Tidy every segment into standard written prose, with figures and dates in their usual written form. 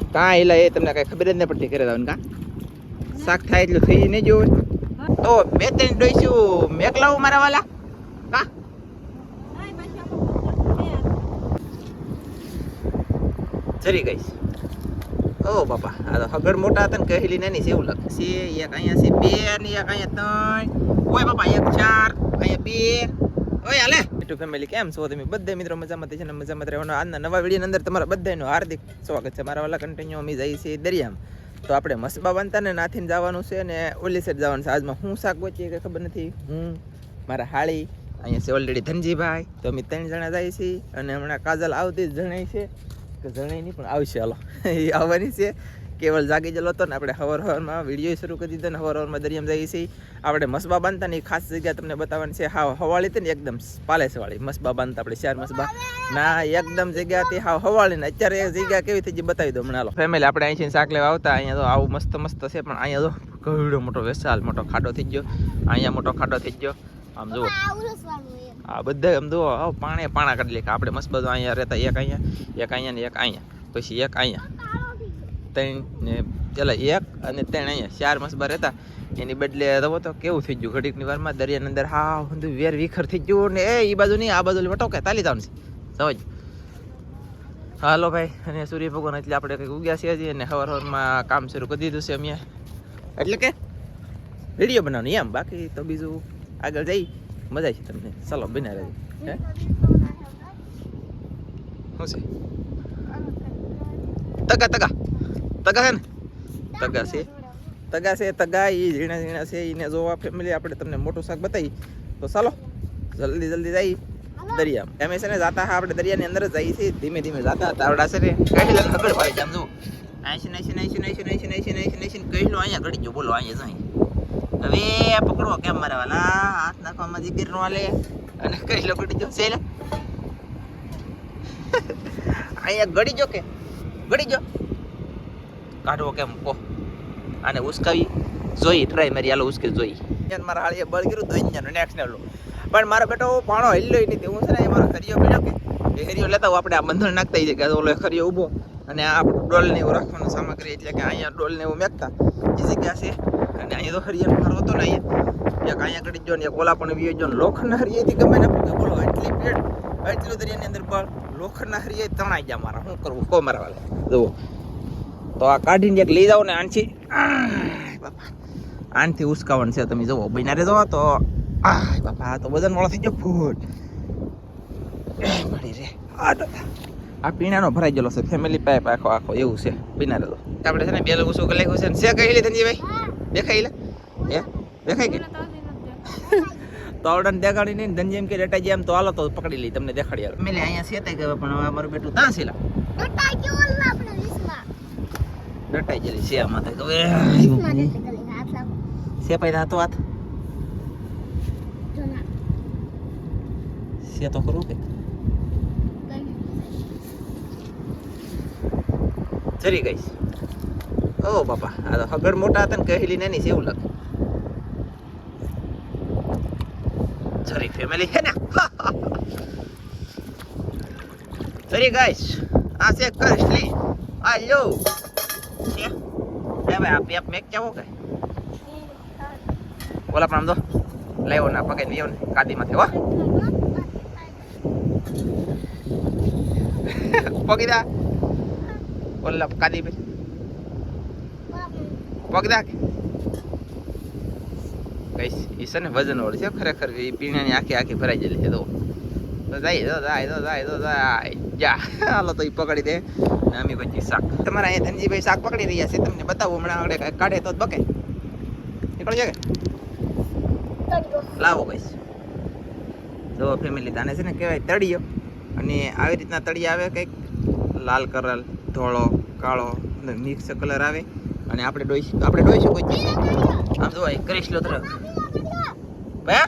કાં એલા એ તમને કઈ ખબર જ નહીં પડતી કરે દાવ કા શાક થાય એટલું થઈ નહીં જોવે તો બે ત્રણ ડોઈશું મેકલાવું મારા વાલા કા ચરી ગઈ ઓ બાપા આ તો હગડ મોટા હતા ને કહેલી નાની છે એવું લાગે છે એક અહીંયા છે બે ને એક અહીંયા ત્રણ ઓય બાપા એક ચાર અહીંયા બે ઓય હાલે યુટ્યુબ ફેમિલી કેમ છો તમે બધા મિત્રો મજામાં છે ને મજામાં રહેવાનો આજના નવા વિડીયોની અંદર તમારા બધાનું હાર્દિક સ્વાગત છે મારા વાલા કન્ટિન્યુ અમે જઈએ છીએ દરિયામાં તો આપણે મસબા બનતા ને નાથીને જવાનું છે ને ઓલી સાઈડ જવાનું છે આજમાં હું શાક ગોચીએ કે ખબર નથી હું મારા હાળી અહીંયા છે ઓલરેડી ધનજીભાઈ તો અમે 3 જણા જઈએ છીએ અને હમણાં કાજલ આવતી જ જણાય છે કે જણાય નહીં પણ આવશે હાલો એ આવવાની છે કેવલ જાગી જલો હતો ને આપણે હવારમાં વિડીયો શરૂ કરી દીધો ને હવારમાં દરિયામાં જઈએ છીએ આપણે મસબા બાંધતાની ખાસ જગ્યા તમને બતાવવાની છે હા હવાળી હતી ને એકદમ પાલેસવાળી મસબા બાંધતા આપણે 4 મસબા ના એકદમ જગ્યા હતી હા હવાળી ને અત્યારે એક જગ્યા કેવી થઈ બતાવી દો હમણાં ફેમિલી આપણે અહીંથી શાક લેવા આવતા અહીંયા તો આવું મસ્ત મસ્ત છે પણ અહીંયા તો ઘણો મોટો વિશાલ મોટો ખાડો થઈ ગયો અહીંયા મોટો ખાડો થઈ ગયો આમ જુઓ હા બધા આમ જુઓ પાણા કાઢી લે આપણે મસબા તો અહીંયા રહેતા એક અહીંયા ને એક અહીંયા પછી એક અહીંયા 3 ને ચાલો 1 અને 3 અહીંયા 4 મસબા રહેતા એની બદલે તો કેવું થઈ ગયું ઘડીકની વારમાં દરિયાની અંદર હા બધું વેર વિખર થઈ ગયું ને એ બાજુ નહીં આ બાજુ વટો કે તાલી જવાનું છે સમજ હાલો ભાઈ અને સૂર્ય ભગવાન એટલે આપણે કંઈક ઉગ્યા છીએ અને હવારમાં કામ શરૂ કરી દીધું છે અમે એટલે કે વિડીયો બનાવવાનું એમ બાકી તો બીજું આગળ જઈ મજા છે તમને ચાલો બના રહેજો શું છે તગા હે ને તગા છે એ ઝીણા છે એને જોવા ફેમિલી આપણે તમને મોટું શાક બતાવી તો ચાલો જલ્દી જઈ દરિયામાં અમે છે ને જાતા હા આપણે દરિયાની અંદર જ જઈએ છીએ ધીમે ધીમે જાતા તાવડા છે ને કહેલા ખબર પડે છે આમ જુઓ નાઈસી કહેલો અહીંયા ગળી ગયો બોલો અહીંયા જાય હવે પકડો કેમ મારા વાલા હાથ નાખવામાં જીગર નો આલે અને કહેલો ગળી ગયો છે અહીંયા ગળી ગયો કાઢવો કેમ કો આને ઉસકાવી જોઈ ટ્રાય મારી હાલો ઉસકે જોઈ મારા હાળીએ બળ કર્યું તો અહીંયા નેક્સ્ટ લેવલ પણ મારો બેટો પાણો હિલ્યો નહીં હું છે ને મારો ખરીયો પડ્યો કે એ ખરીયો લેતા આપણે આ બંધણ નાખતા કે ઓલો ખરીયો ઊભો અને આ આપણું ડોલ ને એવું રાખવાનું સામગ્રી એટલે કે અહીંયા ડોલ ને એવું મેકતા એ જગ્યા છે અને અહીંયા તો ખરીયાનો ઘર હતો ને અહીંયા એક અહીંયા કડી જો ને એક ઓલા પણ વીયો જો લોખંડના હરિયાથી ગમે ને બોલો એટલી ભીડ એટલું દરિયાની અંદર બળ લોખંડના હરિયા તણાઈ ગયા મારા શું કરવું કો મારા વાલે જુઓ તો આ કાઢીને એક લઈ જાઓ ને આનથી બાપા આનથી ઉસકાવણ છે તમે જુઓ બિનારે જવો તો બાપા તો વજન વાળો થઈ ગયો ફૂટ મળી રે આ પીણાનો ભરાઈ ગયેલો છે ફેમિલી પાઇપ આખો એવું છે બિનારે તો આપણે છે ને બે લોકો શું કરી છે છે કહી લે ધનજીભાઈ દેખાઈ લે દેખાય કે તો આવડન દેખાડી નહીં ધનજી એમ કે રેટાઈ જાય એમ તો હાલો તો પકડી લઈ તમને દેખાડી આવે ફેમિલી અહીંયા સેતાઈ ગયો પણ હવે અમારું બેટું ત્યાં છે ડટાઈ ગયેલી છે આમાં તો સે પાઈ તો હાથ સે તો કરું કે ચરી ગઈ ઓ બાપા આ તો હગડ મોટા હતા ને કહેલી નાની છે એવું લાગે ચરી ફેમિલી હે ને ચરી ગાઈસ આ છે કરશલી આ લો છે એ ભાઈ આ પેપ મેક કેવો કે બોલા પણ આમ તો લેવો ના પકડી લેવો ને કાદીમાંથી હો પગીદા ઓલા કાદી પે પગદા કઈસ ઈ છે ને વજન વાળી છે ખરેખર એ પીણાની આખી ભરાઈ ગયેલી છે તો જાય જા હાલો તો એ પકડી દે ને અમે પછી શાક તમારા અહીંયા ધનજીભાઈ શાક પકડી રહ્યા છે તમને બતાવું હમણાં આગળ કાઢે તો જ બકે નીકળી જાય લાવો કઈશ જો ફેમિલી તાને છે ને કહેવાય તળિયો અને આવી રીતના તળિયા આવે કંઈક લાલ કલર ધોળો કાળો મિક્સ કલર આવે અને આપણે ડોઈશું કોઈ આમ જો કરીશ લો તરફ ભાઈ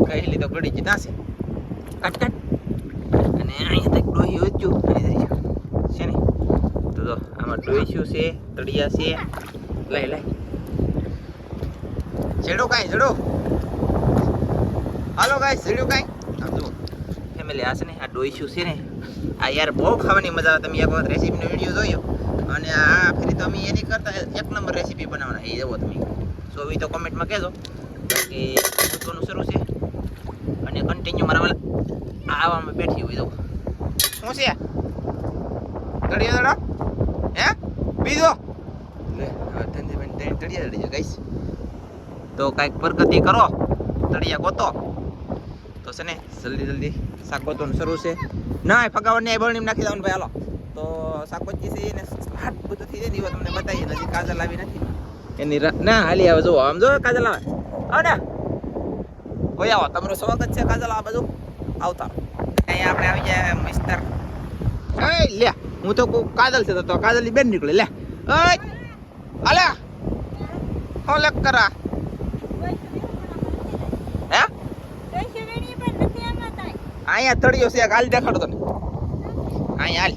કહી લીધો ગળી જીતા છે કટ અને અહીંયા તક ડોહી ઓછું છે ને તો જો આમાં ડોઈશું છે તળિયા છે લઈ છેડો હાલો ગાય છેડો કાંઈ આમ જો ફેમિલી આ છે ને આ ડોઈશું છે ને આ યાર બહુ ખાવાની મજા આવે. તમે એક વખત રેસીપીનો વિડીયો જોયો અને આ ફરી તો અમે એની કરતા એક નંબર રેસીપી બનાવવાના એ જવો તમે સો એ તો કોમેન્ટમાં કહેજો. બાકી મૂકવાનું શરૂ છે અને કન્ટિન્યુ મારા વાલા આવામાં બેઠી હોય તો શું છે તળિયા દડા હે બીજો લે હવે ધનજીભાઈ તળિયા દડી ગઈશ તો કાંઈક પ્રગતિ કરો તળિયા ગોતો તો છે ને જલ્દી શાક ગોતવાનું શરૂ છે. ના ફગાવડ ને બળની નાખી દેવાનું ભાઈ હાલો તો શાક ગોતી છે ને હાટ બધું થઈ જાય તમને બતાવીએ હજી કાજલ આવી નથી એની ના હાલી આવે જો આમ જો કાજલ આવે આવ ને ઓય આવો તમારું સ્વાગત છે કાજલ આ બાજુ આવતા અહીંયા આપણે આવી જાય મિસ્ટર એ લે હું તો કાજલ છે તો કાજલની બેન નીકળે લે ઓય હાલે હો લક કરા હે અહીંયા તળિયો છે હાલ દેખાડો તને અહીંયા હાલ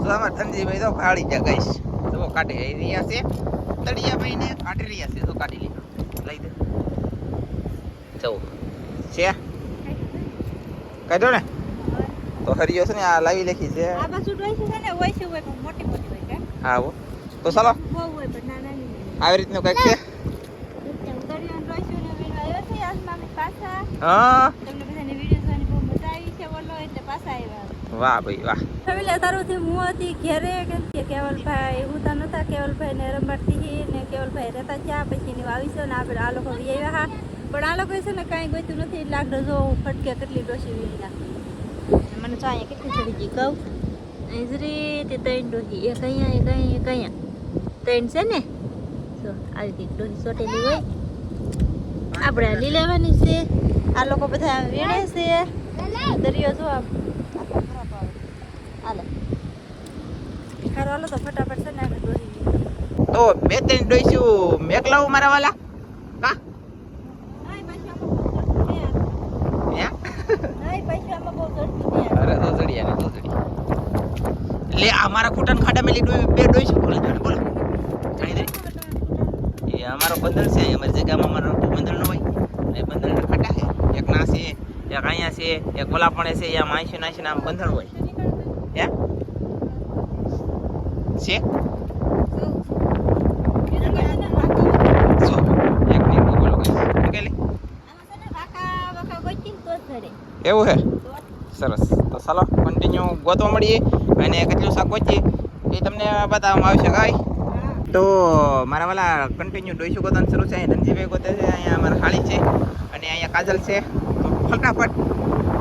તો અમાર ધનજીભાઈ તો ખાડી જા ગઈશ તો કાઢી રહ્યા છે તળિયા ભાઈ ને કાઢી રહ્યા છે તો કાઢી લઈ દે ચૌ છે કાઢો ને તો હરિયો છે ને આ લાવી લખી છે આ પાછું ડોઈ છે ને હોય છે હોય પણ મોટી મોટી હોય કે હા હો તો ચાલો બહુ હોય પણ નાના નહીં આવી રીતનું કંઈક છે ઉતરિયો ડોઈ છે ને વિડિયો આવ્યો છે આસમાન પાછા હા તમને બધાને વિડિયો જોવાની બહુ મજા આવી છે બોલો એટલે પાછા આવ્યા વાહ ભાઈ વાહ ફેમિલી તારુંથી હું હતી ઘેરે કે કેવલભાઈ ઉતા નતા કેવલભાઈ ને રમતથી ને કેવલભાઈ રહેતા છે પછી ની આવી છે ને આપણે આ લોકો આવ્યા હા પણ આ લોકો છે ને કાંઈ ગોતું નથી એટલે આગળ જો ફટકે કેટલી ડોસી વીણી નાખી મને તો અહીંયા કેટલી ચડી ગઈ કહું અહીં જ રીતે ત્રણ ડોસી એક અહીંયા ત્રણ છે ને જો આવી કંઈક ડોસી ચોટેલી હોય આપણે લઈ લેવાની છે આ લોકો બધા વીણે છે દરિયો જો હાલે હારો હાલો તો ફટાફટ છે ને આપણે ડોસી તો બે ત્રણ ડોઈશું મેકલાવું મારા વાલા કા અરે તો જડિયા ને તો જડિયા લે આ મારા ખોટાન ખાડા મેલી બે ડોઈશું બોલો જોડે બોલો કઈ દે એ અમારો બંદલ છે અમારી જગ્યામાં અમારો બંદલ ન હોય એ બંદલ ખાટા છે એક ના છે એક અહીંયા છે એક ઓલા પણ છે આમ 80 ના આમ બંધણ હોય હે છે જો એક ની બોલો કઈ કે લે એવું હે સરસ તો ચાલો કન્ટિન્યુ ગોતવા મળીએ અને કેટલું શાક ગોતીએ એ તમને બતાવવામાં આવશે કાંઈ તો મારા વાલા કન્ટિન્યુ ડોઈશું ગોતવાનું શરૂ છે અહીંયા ધનજીભાઈ ગોતે છે અહીંયા અમારા હાળી છે અને અહીંયા કાજલ છે તો ફટાફટ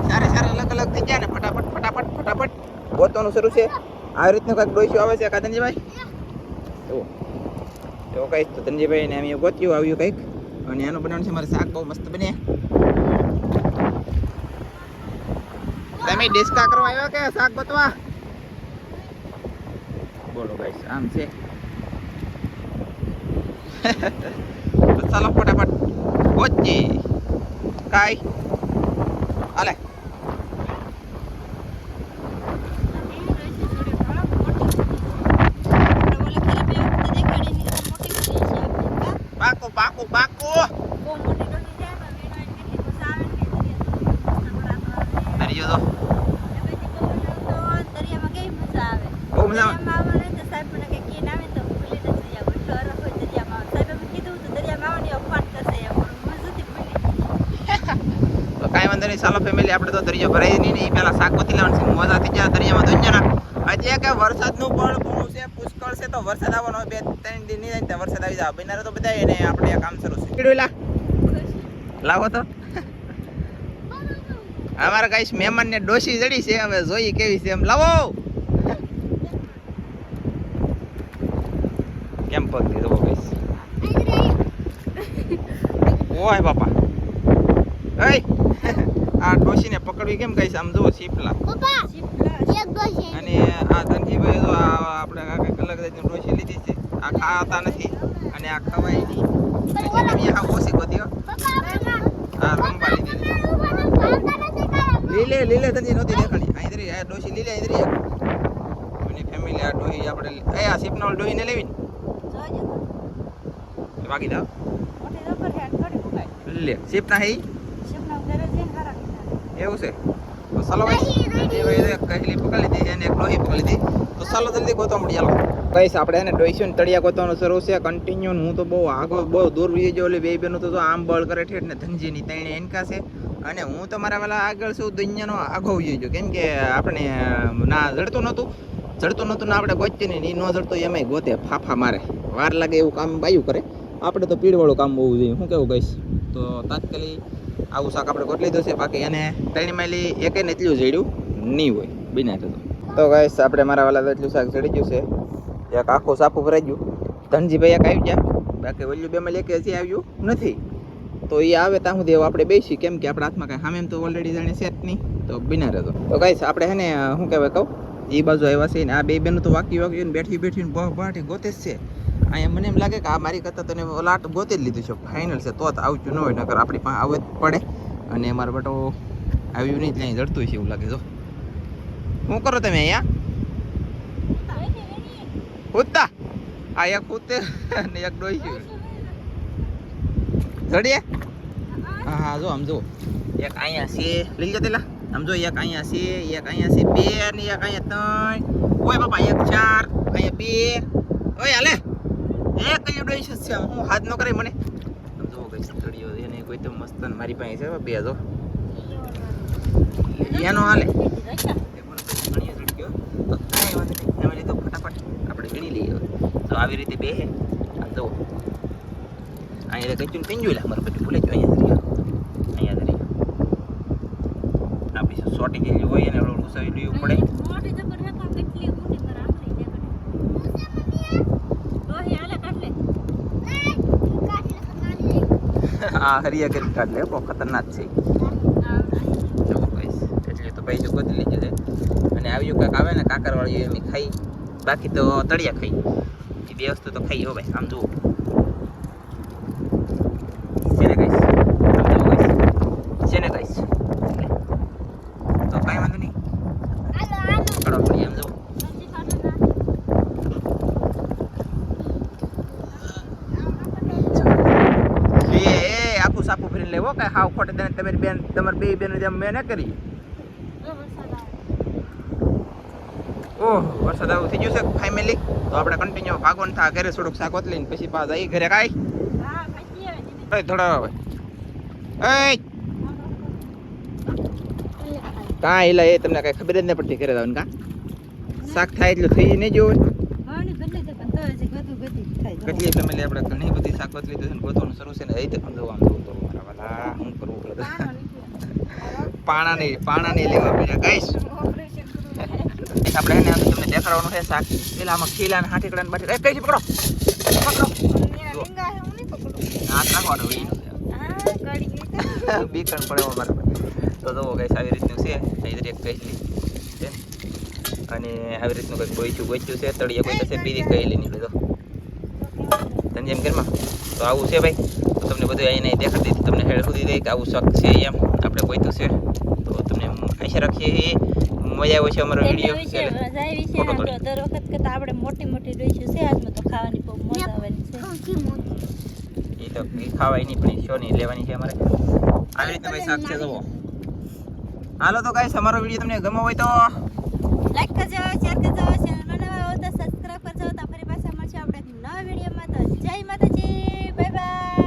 સારે અલગ અલગ થઈ જાય ને ફટાફટ ગોતવાનું શરૂ છે આવી રીતનું કંઈક ડોઈશું આવે છે કા ધનજીભાઈ એવું કંઈક તો ધનજીભાઈ ને અમે ગોત્યું આવ્યું કંઈક અને એનું બનાવવાનું છે મારે શાક બહુ મસ્ત બને તમે ડિસ્કા કરવા આવ્યા કે શાક ગોતવા બોલો ગાઈસ આમ છે તો ચાલો ફટાફટ ગોતજી કાઈ હાલે પાકો દરિયો તો બહુ મજા તો કાંઈ વાંધો નહીં ચાલો ફેમિલી આપણે તો દરિયો ભરાય નહીં પેલા શાક ગોતી લેવાનું છે મજા થઈ જાય દરિયામાં દુનિયાના હજી કે વરસાદનું પણ ઘણું છે પુષ્કળ છે તો વરસાદ આવવાનો હોય 2-3 દિન નહીં જાય વરસાદ આવી જાય બિનારે તો બધા એને આપણે આ કામ શરૂ છે કીડુલા લાવો તો અમારા ગાઈસ મહેમાન ને ડોસી જડી છે હવે જોઈ કેવી છે એમ લાવો કેમ પગ દીધો ગાઈસ ઓય બાપા એય આ ડોસીને પકડવી કેમ ગાઈસ આમ જો શીપલા પપ્પા એક ડોસી અને આ ધનજીભાઈ તો આપણે આ કઈક અલગ જાતની ડોસી લીધી છે આ ખાતા નથી અને આ ખવાય નહીં એટલે આ ઓછી ગોતી આ રંબા લીધી લીલે તને નહોતી દેખાણી આ ઇધરી આ ડોસી લીલે ઇધરી અને ફેમિલી આ ડોહી આપણે એ આ શીપનો ડોહીને લેવીને વાગી દા લે શીપ ના હે શીપ ના ઘરે જઈને હારા એવું છે તો ચાલો ગાઈસ બે ભાઈ એક કહેલી પકડી લીધી અને એક ડોહી પકડી લીધી. તો ચાલો જલ્દી ગોતવા મળી ચાલો ગાઈસ. આપણે એને ડોઈશું તળિયા ગોતવાનું શરૂ છે કન્ટિન્યુ. હું તો બહુ આગળ બહુ દૂર વી ગયો. ઓલી બે બેનો તો આમ બળ કરે ઠેઠ ને ધનજીની તણે એનકા છે અને હું તો મારા વાલા આગળ છું દુનિયાનો આગો વી ગયો. કેમ કે આપણે ના જડતું નહોતું ને આપણે ગોતતી નહીં. ન જડતો એમાંય ગોતે ફાફા મારે વાર લાગે એવું કામ બાયું કરે. આપણે તો પીડવાળું કામ હોવું જોઈએ. શું કેવું ગાઈસ? તો તાત્કાલિક આવું શાક આપણે ગોતલી દો છે. બાકી એને ત્રણ માયલી એકે ને એટલું જડ્યું નહીં હોય બિના થતું. તો ગાઈસ આપણે મારા વાલા એટલું શાક ચડી ગયું છે. એક આખું સાપું ભરાઈ ગયું. ધનજીભાઈ એક આવી ગયા. બાકી ઓલું બે માં લેકે હજી આવ્યું નથી. તો એ આવે ત્યાં સુધી આપણે બેસી. કેમ કે આપણા હાથમાં કાંઈ સામે એમ તો ઓલરેડી જાણે સેટ નહીં તો બિના રહેતો. તો ગાઈસ આપણે હે ને શું કહેવાય કહું એ બાજુ આવ્યા છે ને આ બે બેનું તો વાકી બેઠી બાટી ગોતે જ છે. અહીંયા મને એમ લાગે કે આ મારી કરતાં તને ઓલાટ ગોતે જ લીધું છે ફાઇનલ છે. તો આવતું ન હોય નકર આપણી પાસે આવવું જ પડે. અને મારો બેટો આવ્યું નહીં ત્યાં જડતું છે એવું લાગે. જો શું કરો તમે અહીંયા કૂદતા? આ એક કૂદતે ને એક ડોઈ છે જડીએ. હા હા જો આમ જો એક અહીંયા છે લઈ લો તેલા. આમ જો એક અહીંયા છે એક અહીંયા છે બે ને એક અહીંયા ત્રણ. ઓય બાપા એક ચાર અહીંયા બે. ઓય હાલે એક કઈ ડોઈ છે હું હાથ ન કરે મને. આમ જો કઈ સ્ટડીઓ એને કોઈ તો મસ્ત મારી પાસે છે બે જો એનો હાલે ફટાફટ આપણે ગણી લઈએ. તો આવી રીતે બે આમ જો અહીંયા કઈ ચૂન લા મારું બધું ભૂલે જ અહીંયા ધરી આપણી સોટી જેવી હોય એને ઓલું ઉસાવી લેવું પડે. હા હરિયા કરી કાઢ લે બહુ ખતરનાક છે. ચલો ગાઈસ એટલે તો પૈસા ગોતી લીધું છે. અને આવ્યું કાંક આવે ને કાકરવાળી એમ ખાઈ. બાકી તો તળિયા ખાઈ. એ બે વસ્તુ તો ખાઈ હો ભાઈ. આમ જુઓ છે ને ગાઈસ છે ને ગાઈસ. તો કાંઈ વાંધો નહીં ચડો પડી આમ જુઓ. આખું સાપું ફરીને લેવો કઈ હાવ ખોટે તમારી બેન તમારી બે બેન જેમ મેં ન કરી. ઓહ વરસાદ આવું થઈ ગયું છે ફેમિલી. તો આપણે કન્ટિન્યુ ભાગવાનું થાય ઘરે થોડુંક શાક લઈને પછી પાછા જઈ ઘરે. કાંઈ થોડા કાંઈ એલા એ તમને કાંઈ ખબર જ નહીં પડતી ઘરે જવાનું. કાં શાક થાય એટલું થઈ નહીં જોવે. કેટલી ફેમિલી આપણે ઘણી બધી શાક બદલી દીધું છે. ગોતવાનું શરૂ છે ને એ તો સમજવાનું તો મારા વાલા શું કરવું પડે. પાણા નહીં લેવા પડ્યા ગાઈસ. આપણે એને તમને દેખાડવાનું છે શાક. પેલા આમાં ખીલા ને હાથી કડા બાટી કઈ પકડો હાથ નાખવાનો બીકણ પડે મારે. તો જુઓ ગાઈસ આવી રીતનું છે. એક કહેલી છે અને આવી રીતનું કંઈક ગોઈચું છે. તળિયા કોઈ થશે બીજી કહેલી નીકળે તો જેમ ઘરમાં. તો આવું છે ભાઈ. તો તમને બધું અહીંયા દેખાડી દીધી. તમને હેડ સુધી દઈ કે આવું શક છે એમ આપણે કોઈ તો છે. તો તમને આશા રાખીએ મજા આવે છે અમારો વિડીયો. દર વખત કરતા આપણે મોટી જોઈશું છે. આજમાં તો ખાવાની બહુ મજા આવવાની છે. એ તો ખાવાય નહીં પણ શો નહીં લેવાની છે અમારે. આવી રીતે ભાઈ શાક છે જુઓ. હાલો તો ગાઈસ અમારો વિડીયો તમને ગમ્યો હોય તો લાઈક કરજો, શેર કરજો, ચેનલ બનાવવા હોય તો સબસ્ક્રાઇબ કરજો. તો ફરી પાછા મળશે આપણે નવા વિડીયોમાં. તો જય માતાજી, બાય બાય.